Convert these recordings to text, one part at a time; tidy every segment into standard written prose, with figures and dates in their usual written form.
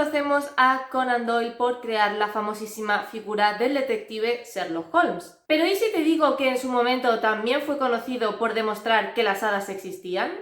conocemos a Conan Doyle por crear la famosísima figura del detective Sherlock Holmes. Pero ¿y si te digo que en su momento también fue conocido por demostrar que las hadas existían?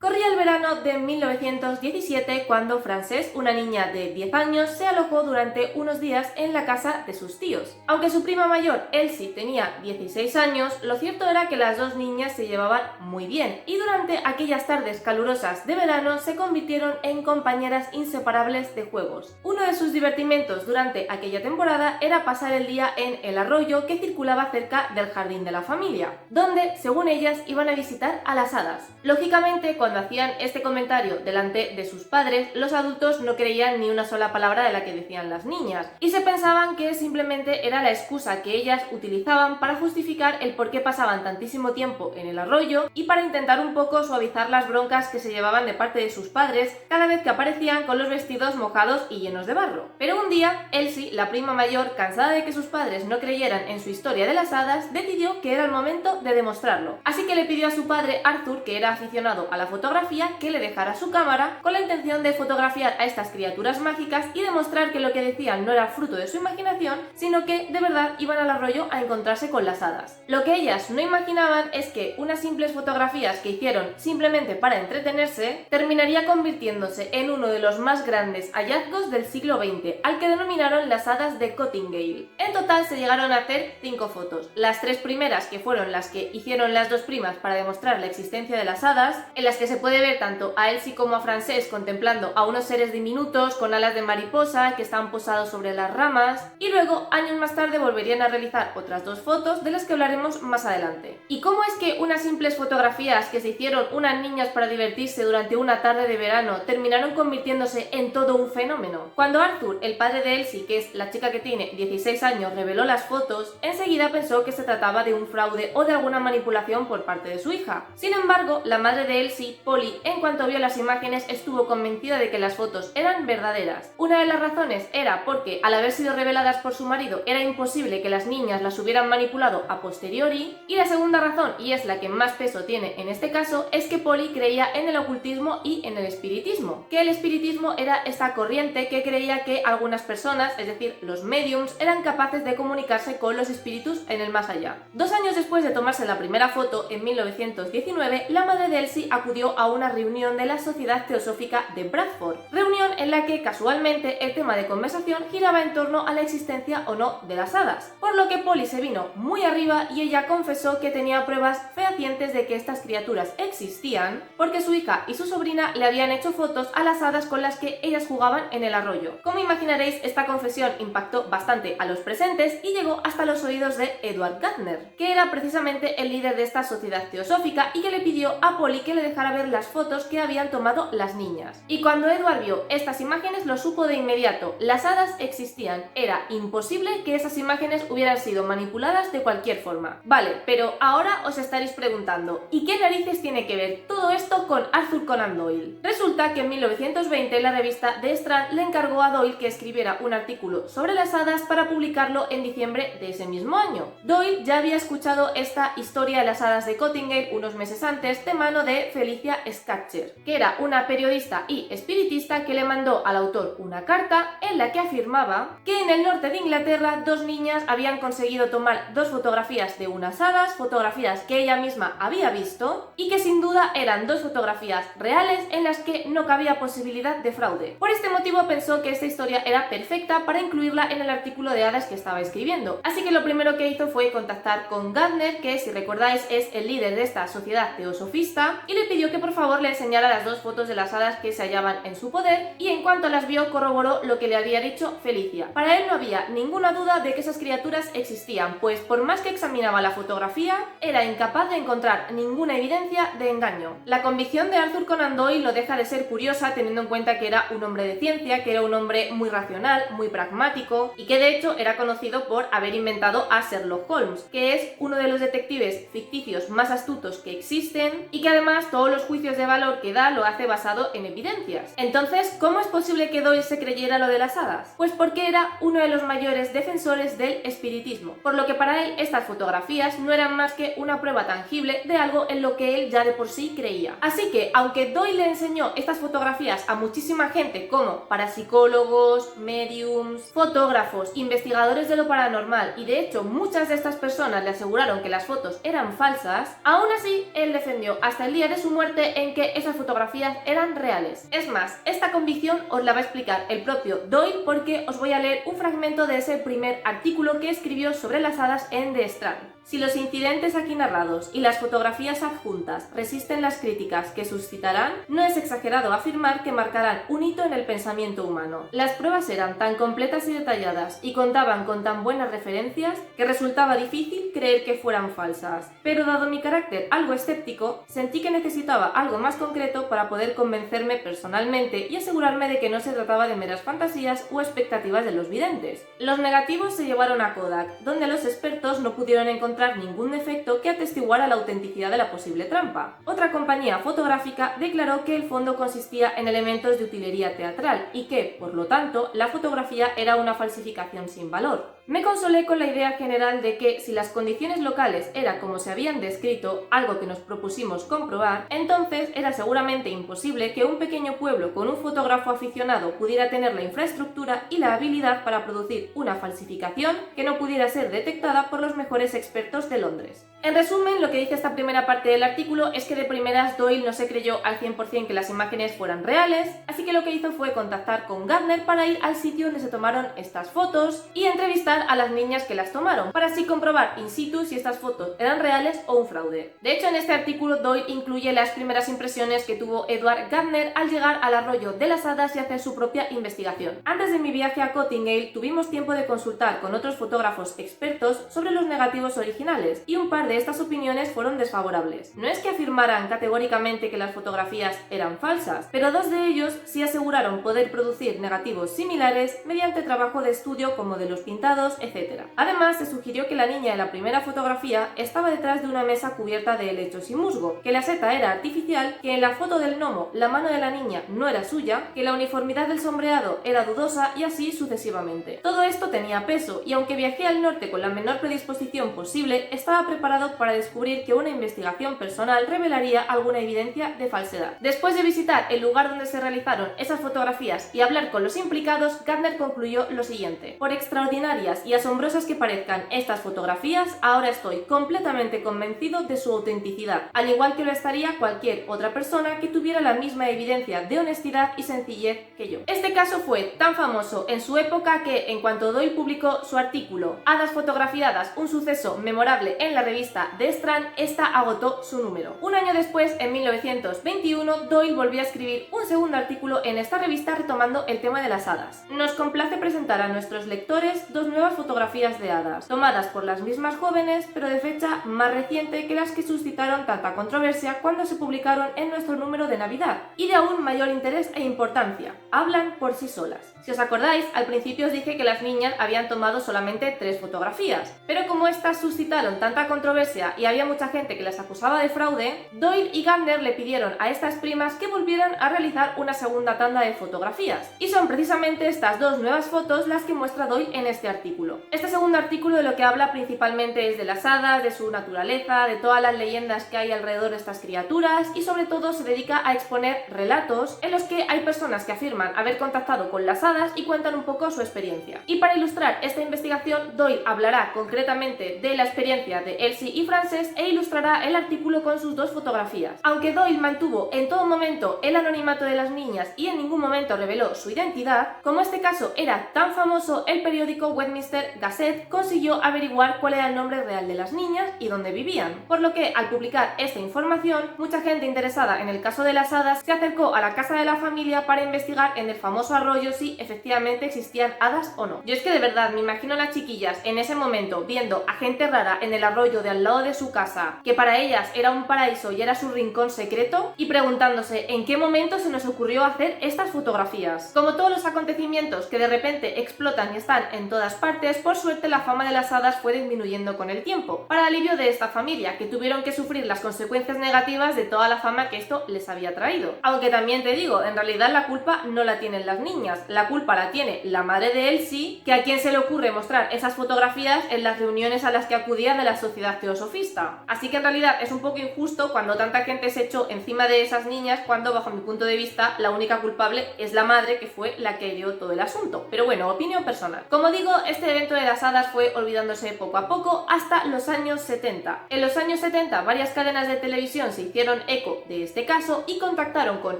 Corría el verano de 1917 cuando Frances, una niña de 10 años, se alojó durante unos días en la casa de sus tíos. Aunque su prima mayor, Elsie, tenía 16 años, lo cierto era que las dos niñas se llevaban muy bien y durante aquellas tardes calurosas de verano se convirtieron en compañeras inseparables de juegos. Uno de sus divertimentos durante aquella temporada era pasar el día en el arroyo que circulaba cerca del jardín de la familia, donde, según ellas, iban a visitar a las hadas. Lógicamente, cuando hacían este comentario delante de sus padres, los adultos no creían ni una sola palabra de la que decían las niñas y se pensaban que simplemente era la excusa que ellas utilizaban para justificar el por qué pasaban tantísimo tiempo en el arroyo y para intentar un poco suavizar las broncas que se llevaban de parte de sus padres cada vez que aparecían con los vestidos mojados y llenos de barro. Pero un día, Elsie, la prima mayor, cansada de que sus padres no creyeran en su historia de las hadas, decidió que era el momento de demostrarlo. Así que le pidió a su padre Arthur, que era aficionado a la fotografía, que le dejara su cámara con la intención de fotografiar a estas criaturas mágicas y demostrar que lo que decían no era fruto de su imaginación, sino que de verdad iban al arroyo a encontrarse con las hadas. Lo que ellas no imaginaban es que unas simples fotografías que hicieron simplemente para entretenerse terminaría convirtiéndose en uno de los más grandes hallazgos del siglo XX, al que denominaron las hadas de Cottingale. En total se llegaron a hacer 5 fotos. Las 3 primeras, que fueron las que hicieron las dos primas para demostrar la existencia de las hadas, en las que se puede ver tanto a Elsie como a Frances contemplando a unos seres diminutos con alas de mariposa que están posados sobre las ramas, y luego años más tarde volverían a realizar otras 2 fotos de las que hablaremos más adelante. ¿Y cómo es que unas simples fotografías que se hicieron unas niñas para divertirse durante una tarde de verano terminaron convirtiéndose en todo un fenómeno? Cuando Arthur, el padre de Elsie, que es la chica que tiene 16 años, reveló las fotos, enseguida pensó que se trataba de un fraude o de alguna manipulación por parte de su hija. Sin embargo, la madre de Elsie, Polly, en cuanto vio las imágenes estuvo convencida de que las fotos eran verdaderas. Una de las razones era porque, al haber sido reveladas por su marido, era imposible que las niñas las hubieran manipulado a posteriori, y la segunda razón, y es la que más peso tiene en este caso, es que Polly creía en el ocultismo y en el espiritismo, que el espiritismo era esta corriente que creía que algunas personas, es decir, los mediums, eran capaces de comunicarse con los espíritus en el más allá. 2 años después de tomarse la primera foto, en 1919, la madre de Elsie acudió a una reunión de la Sociedad Teosófica de Bradford, reunión en la que casualmente el tema de conversación giraba en torno a la existencia o no de las hadas, por lo que Polly se vino muy arriba y ella confesó que tenía pruebas fehacientes de que estas criaturas existían porque su hija y su sobrina le habían hecho fotos a las hadas con las que ellas jugaban en el arroyo. Como imaginaréis, esta confesión impactó bastante a los presentes y llegó hasta los oídos de Edward Gardner, que era precisamente el líder de esta sociedad teosófica y que le pidió a Polly que le dejara ver las fotos que habían tomado las niñas. Y cuando Edward vio estas imágenes lo supo de inmediato: las hadas existían, era imposible que esas imágenes hubieran sido manipuladas de cualquier forma. Vale, pero ahora os estaréis preguntando, ¿y qué narices tiene que ver todo esto con Arthur Conan Doyle? Resulta que en 1920 la revista The Strand le encargó a Doyle que escribiera un artículo sobre las hadas para publicarlo en diciembre de ese mismo año. Doyle ya había escuchado esta historia de las hadas de Cottingale unos meses antes de mano de Felicia Scatcher, que era una periodista y espiritista que le mandó al autor una carta en la que afirmaba que en el norte de Inglaterra 2 niñas habían conseguido tomar 2 fotografías de unas hadas, fotografías que ella misma había visto y que sin duda eran 2 fotografías reales en las que no cabía posibilidad de fraude. Por este motivo pensó que esta historia era perfecta para incluirla en el artículo de hadas que estaba escribiendo, así que lo primero que hizo fue contactar con Gardner, que si recordáis es el líder de esta sociedad teosofista, y le pidió que por favor le enseñara las 2 fotos de las hadas que se hallaban en su poder, y en cuanto las vio corroboró lo que le había dicho Felicia. Para él no había ninguna duda de que esas criaturas existían, pues por más que examinaba la fotografía, era incapaz de encontrar ninguna evidencia de engaño. La convicción de Arthur Conan Doyle no deja de ser curiosa teniendo en cuenta que era un hombre de ciencia, que era un hombre muy racional, muy pragmático, y que de hecho era conocido por haber inventado a Sherlock Holmes, que es uno de los detectives ficticios más astutos que existen y que además todos los juicios de valor que da lo hace basado en evidencias. Entonces, ¿cómo es posible que Doyle se creyera lo de las hadas? Pues porque era uno de los mayores defensores del espiritismo, por lo que para él estas fotografías no eran más que una prueba tangible de algo en lo que él ya de por sí creía. Así que, aunque Doyle le enseñó estas fotografías a muchísima gente como parapsicólogos, mediums, fotógrafos, investigadores de lo paranormal, y de hecho muchas de estas personas le aseguraron que las fotos eran falsas, aún así él defendió hasta el día de su muerte en que esas fotografías eran reales. Es más, esta convicción os la va a explicar el propio Doyle, porque os voy a leer un fragmento de ese primer artículo que escribió sobre las hadas en The Strand. Si los incidentes aquí narrados y las fotografías adjuntas resisten las críticas que suscitarán, no es exagerado afirmar que marcarán un hito en el pensamiento humano. Las pruebas eran tan completas y detalladas y contaban con tan buenas referencias que resultaba difícil creer que fueran falsas. Pero dado mi carácter algo escéptico, sentí que necesitaba algo más concreto para poder convencerme personalmente y asegurarme de que no se trataba de meras fantasías o expectativas de los videntes. Los negativos se llevaron a Kodak, donde los expertos no pudieron encontrar ningún defecto que atestiguara la autenticidad de la posible trampa. Otra compañía fotográfica declaró que el fondo consistía en elementos de utilería teatral y que, por lo tanto, la fotografía era una falsificación sin valor. Me consolé con la idea general de que, si las condiciones locales eran como se habían descrito, algo que nos propusimos comprobar, entonces era seguramente imposible que un pequeño pueblo con un fotógrafo aficionado pudiera tener la infraestructura y la habilidad para producir una falsificación que no pudiera ser detectada por los mejores expertos de Londres. En resumen, lo que dice esta primera parte del artículo es que de primeras Doyle no se creyó al 100% que las imágenes fueran reales, así que lo que hizo fue contactar con Gardner para ir al sitio donde se tomaron estas fotos y entrevistar a las niñas que las tomaron, para así comprobar in situ si estas fotos eran reales o un fraude. De hecho, en este artículo Doyle incluye las primeras impresiones que tuvo Edward Gardner al llegar al arroyo de las hadas y hacer su propia investigación. Antes de mi viaje a Cottingale tuvimos tiempo de consultar con otros fotógrafos expertos sobre los negativos originales, y un par de estas opiniones fueron desfavorables. No es que afirmaran categóricamente que las fotografías eran falsas, pero dos de ellos sí aseguraron poder producir negativos similares mediante trabajo de estudio como de los pintados, etc. Además, se sugirió que la niña de la primera fotografía estaba detrás de una mesa cubierta de helechos y musgo, que la seta era artificial, que en la foto del gnomo la mano de la niña no era suya, que la uniformidad del sombreado era dudosa y así sucesivamente. Todo esto tenía peso, y aunque viajé al norte con la menor predisposición posible, estaba preparado para descubrir que una investigación personal revelaría alguna evidencia de falsedad. Después de visitar el lugar donde se realizaron esas fotografías y hablar con los implicados, Gardner concluyó lo siguiente: por extraordinarias y asombrosas que parezcan estas fotografías, ahora estoy completamente convencido de su autenticidad, al igual que lo estaría cualquier otra persona que tuviera la misma evidencia de honestidad y sencillez que yo. Este caso fue tan famoso en su época que, en cuanto Doyle publicó su artículo Hadas fotografiadas, un suceso memorable en la revista The Strand, esta agotó su número. Un año después, en 1921, Doyle volvió a escribir un segundo artículo en esta revista retomando el tema de las hadas. Nos complace presentar a nuestros lectores dos nuevas fotografías de hadas, tomadas por las mismas jóvenes, pero de fecha más reciente que las que suscitaron tanta controversia cuando se publicaron en nuestro número de Navidad, y de aún mayor interés e importancia. Hablan por sí solas. Si os acordáis, al principio os dije que las niñas habían tomado solamente 3 fotografías, pero como estas suscitaron tanta controversia y había mucha gente que las acusaba de fraude, Doyle y Gardner le pidieron a estas primas que volvieran a realizar una segunda tanda de fotografías, y son precisamente estas dos nuevas fotos las que muestra Doyle en este artículo. Este segundo artículo de lo que habla principalmente es de las hadas, de su naturaleza, de todas las leyendas que hay alrededor de estas criaturas, y sobre todo se dedica a exponer relatos en los que hay personas que afirman haber contactado con las hadas y cuentan un poco su experiencia. Y para ilustrar esta investigación, Doyle hablará concretamente de la experiencia de Elsie y Frances e ilustrará el artículo con sus dos fotografías. Aunque Doyle mantuvo en todo momento el anonimato de las niñas y en ningún momento reveló su identidad, como este caso era tan famoso, el periódico Westminster Gazette consiguió averiguar cuál era el nombre real de las niñas y dónde vivían, por lo que al publicar esta información, mucha gente interesada en el caso de las hadas se acercó a la casa de la familia para investigar en el famoso arroyo si efectivamente existían hadas o no. Yo es que de verdad me imagino a las chiquillas en ese momento viendo a gente rara en el arroyo de al lado de su casa, que para ellas era un paraíso y era su rincón secreto, y preguntándose en qué momento se nos ocurrió hacer estas fotografías. Como todos los acontecimientos que de repente explotan y están en todas partes, partes, por suerte la fama de las hadas fue disminuyendo con el tiempo, para alivio de esta familia, que tuvieron que sufrir las consecuencias negativas de toda la fama que esto les había traído. Aunque también te digo, en realidad la culpa no la tienen las niñas, la culpa la tiene la madre de Elsie, que a quien se le ocurre mostrar esas fotografías en las reuniones a las que acudía de la sociedad teosofista. Así que en realidad es un poco injusto cuando tanta gente se echó encima de esas niñas, cuando bajo mi punto de vista la única culpable es la madre, que fue la que dio todo el asunto. Pero bueno, opinión personal. Como digo, este evento de las hadas fue olvidándose poco a poco hasta los años 70. En los años 70 varias cadenas de televisión se hicieron eco de este caso y contactaron con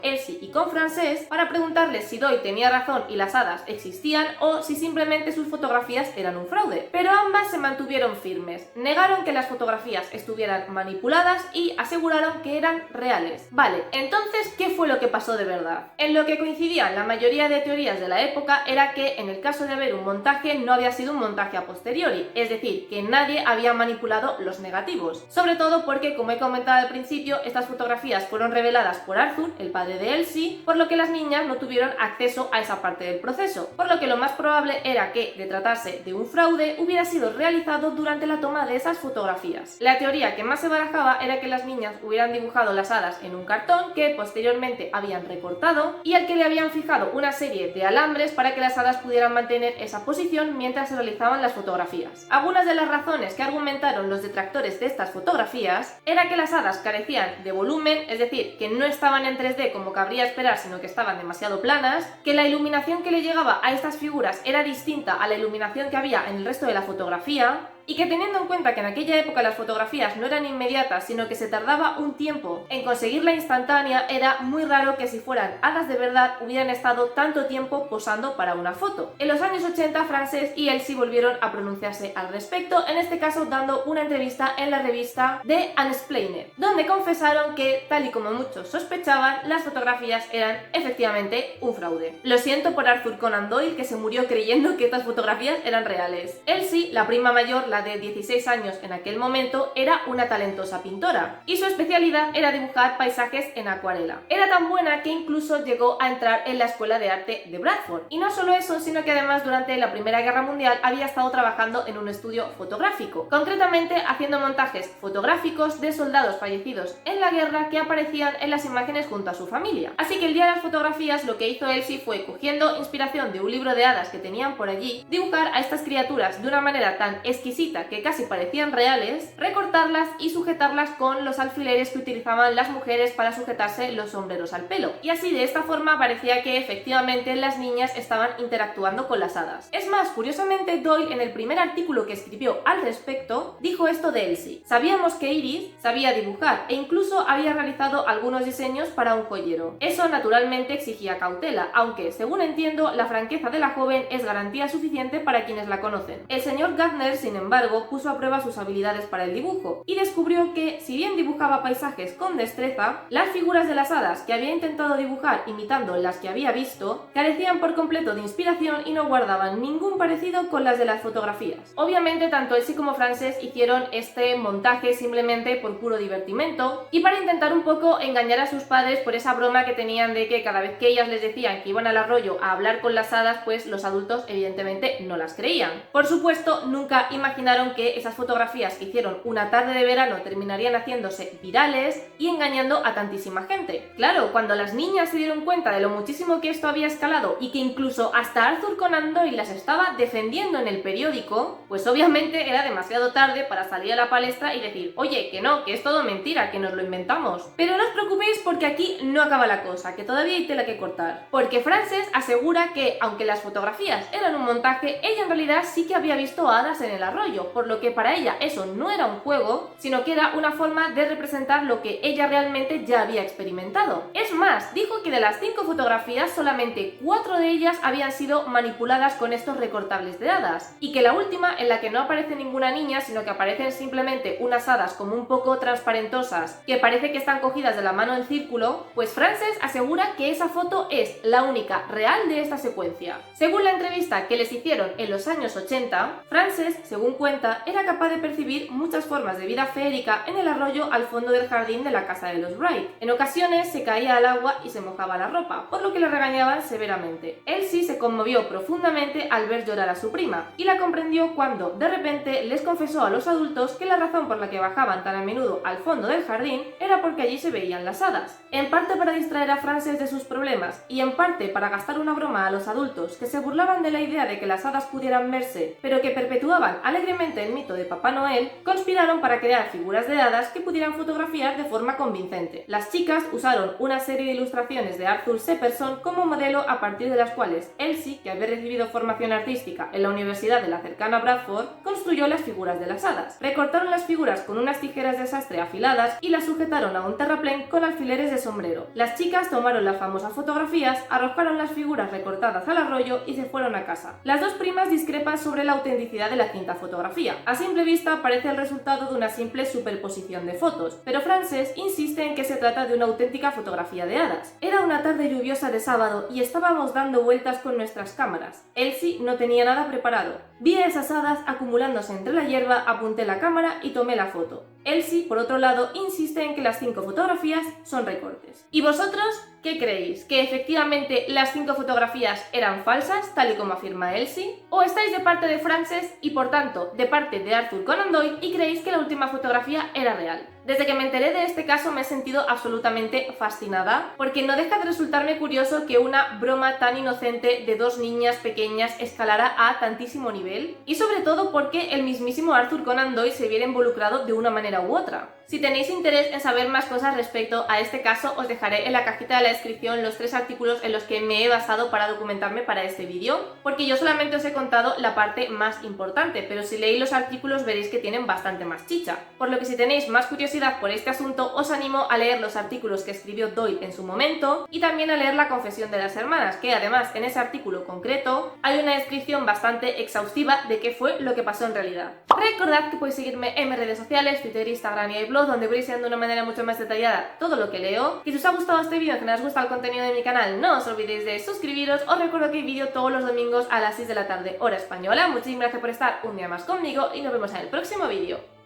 Elsie y con Frances para preguntarles si Doyle tenía razón y las hadas existían o si simplemente sus fotografías eran un fraude. Pero ambas se mantuvieron firmes, negaron que las fotografías estuvieran manipuladas y aseguraron que eran reales. Vale, entonces, ¿qué fue lo que pasó de verdad? En lo que coincidían la mayoría de teorías de la época era que en el caso de haber un montaje no había sido un montaje a posteriori, es decir, que nadie había manipulado los negativos. Sobre todo porque, como he comentado al principio, estas fotografías fueron reveladas por Arthur, el padre de Elsie, por lo que las niñas no tuvieron acceso a esa parte del proceso, por lo que lo más probable era que, de tratarse de un fraude, hubiera sido realizado durante la toma de esas fotografías. La teoría que más se barajaba era que las niñas hubieran dibujado las hadas en un cartón que posteriormente habían recortado y al que le habían fijado una serie de alambres para que las hadas pudieran mantener esa posición mientras se realizaban las fotografías. Algunas de las razones que argumentaron los detractores de estas fotografías era que las hadas carecían de volumen, es decir, que no estaban en 3D como cabría esperar, sino que estaban demasiado planas, que la iluminación que le llegaba a estas figuras era distinta a la iluminación que había en el resto de la fotografía, y que teniendo en cuenta que en aquella época las fotografías no eran inmediatas, sino que se tardaba un tiempo en conseguirla instantánea, era muy raro que si fueran hadas de verdad hubieran estado tanto tiempo posando para una foto. En los años 80, Frances y Elsie volvieron a pronunciarse al respecto, en este caso dando una entrevista en la revista The Unsplained, donde confesaron que, tal y como muchos sospechaban, las fotografías eran efectivamente un fraude. Lo siento por Arthur Conan Doyle, que se murió creyendo que estas fotografías eran reales. Elsie, la prima mayor, la de 16 años en aquel momento, era una talentosa pintora y su especialidad era dibujar paisajes en acuarela. Era tan buena que incluso llegó a entrar en la escuela de arte de Bradford. Y no solo eso, sino que además durante la Primera Guerra Mundial había estado trabajando en un estudio fotográfico, concretamente haciendo montajes fotográficos de soldados fallecidos en la guerra que aparecían en las imágenes junto a su familia. Así que el día de las fotografías lo que hizo Elsie fue, cogiendo inspiración de un libro de hadas que tenían por allí, dibujar a estas criaturas de una manera tan exquisita que casi parecían reales, recortarlas y sujetarlas con los alfileres que utilizaban las mujeres para sujetarse los sombreros al pelo. Y así, de esta forma, parecía que efectivamente las niñas estaban interactuando con las hadas. Es más, curiosamente, Doyle, en el primer artículo que escribió al respecto, dijo esto de Elsie: sabíamos que Iris sabía dibujar e incluso había realizado algunos diseños para un joyero. Eso naturalmente exigía cautela, aunque, según entiendo, la franqueza de la joven es garantía suficiente para quienes la conocen. El señor Gardner, sin embargo, puso a prueba sus habilidades para el dibujo y descubrió que, si bien dibujaba paisajes con destreza, las figuras de las hadas que había intentado dibujar imitando las que había visto carecían por completo de inspiración y no guardaban ningún parecido con las de las fotografías. Obviamente, tanto Elsie como Frances hicieron este montaje simplemente por puro divertimento y para intentar un poco engañar a sus padres por esa broma que tenían de que cada vez que ellas les decían que iban al arroyo a hablar con las hadas, pues los adultos evidentemente no las creían. Por supuesto, nunca imaginaron que esas fotografías que hicieron una tarde de verano terminarían haciéndose virales y engañando a tantísima gente. Claro, cuando las niñas se dieron cuenta de lo muchísimo que esto había escalado y que incluso hasta Arthur Conan Doyle las estaba defendiendo en el periódico, pues obviamente era demasiado tarde para salir a la palestra y decir: oye, que no, que es todo mentira, que nos lo inventamos. Pero no os preocupéis, porque aquí no acaba la cosa, que todavía hay tela que cortar. Porque Frances asegura que, aunque las fotografías eran un montaje, ella en realidad sí que había visto a hadas en el arroyo, por lo que para ella eso no era un juego, sino que era una forma de representar lo que ella realmente ya había experimentado. Es más, dijo que de las 5 fotografías, solamente 4 de ellas habían sido manipuladas con estos recortables de hadas, y que la última, en la que no aparece ninguna niña, sino que aparecen simplemente unas hadas como un poco transparentosas, que parece que están cogidas de la mano en círculo, pues Frances asegura que esa foto es la única real de esta secuencia. Según la entrevista que les hicieron en los años 80, Frances, según según cuenta, era capaz de percibir muchas formas de vida feérica en el arroyo al fondo del jardín de la casa de los Wright. En ocasiones se caía al agua y se mojaba la ropa, por lo que le regañaban severamente. Elsie se conmovió profundamente al ver llorar a su prima, y la comprendió cuando, de repente, les confesó a los adultos que la razón por la que bajaban tan a menudo al fondo del jardín era porque allí se veían las hadas. En parte para distraer a Frances de sus problemas, y en parte para gastar una broma a los adultos que se burlaban de la idea de que las hadas pudieran verse, pero que perpetuaban alegremente el mito de Papá Noel, conspiraron para crear figuras de hadas que pudieran fotografiar de forma convincente. Las chicas usaron una serie de ilustraciones de Arthur Sepperson como modelo, a partir de las cuales Elsie, que había recibido formación artística en la Universidad de la cercana Bradford, construyó las figuras de las hadas. Recortaron las figuras con unas tijeras de sastre afiladas y las sujetaron a un terraplén con alfileres de sombrero. Las chicas tomaron las famosas fotografías, arrojaron las figuras recortadas al arroyo y se fueron a casa. Las dos primas discrepan sobre la autenticidad de la quinta fotografía. A simple vista parece el resultado de una simple superposición de fotos, pero Frances insiste en que se trata de una auténtica fotografía de hadas. Era una tarde lluviosa de sábado y estábamos dando vueltas con nuestras cámaras. Elsie no tenía nada preparado. Vi a esas hadas acumulándose entre la hierba, apunté la cámara y tomé la foto. Elsie, por otro lado, insiste en que las 5 fotografías son recortes. ¿Y vosotros qué creéis? ¿Que efectivamente las 5 fotografías eran falsas, tal y como afirma Elsie? ¿O estáis de parte de Frances y, por tanto, de parte de Arthur Conan Doyle y creéis que la última fotografía era real? Desde que me enteré de este caso me he sentido absolutamente fascinada, porque no deja de resultarme curioso que una broma tan inocente de 2 niñas pequeñas escalara a tantísimo nivel, y sobre todo porque el mismísimo Arthur Conan Doyle se viera involucrado de una manera u otra. Si tenéis interés en saber más cosas respecto a este caso, os dejaré en la cajita de la descripción los 3 artículos en los que me he basado para documentarme para este vídeo, porque yo solamente os he contado la parte más importante, pero si leéis los artículos veréis que tienen bastante más chicha. Por lo que si tenéis más curiosidad por este asunto, os animo a leer los artículos que escribió Doyle en su momento y también a leer la confesión de las hermanas, que además en ese artículo concreto hay una descripción bastante exhaustiva de qué fue lo que pasó en realidad. Recordad que podéis seguirme en mis redes sociales, Twitter, Instagram y blog, donde voy enseñando de una manera mucho más detallada todo lo que leo. Y si os ha gustado este vídeo, que os gusta el contenido de mi canal, no os olvidéis de suscribiros. Os recuerdo que hay vídeo todos los domingos a las 6 de la tarde, hora española. Muchísimas gracias por estar un día más conmigo y nos vemos en el próximo vídeo.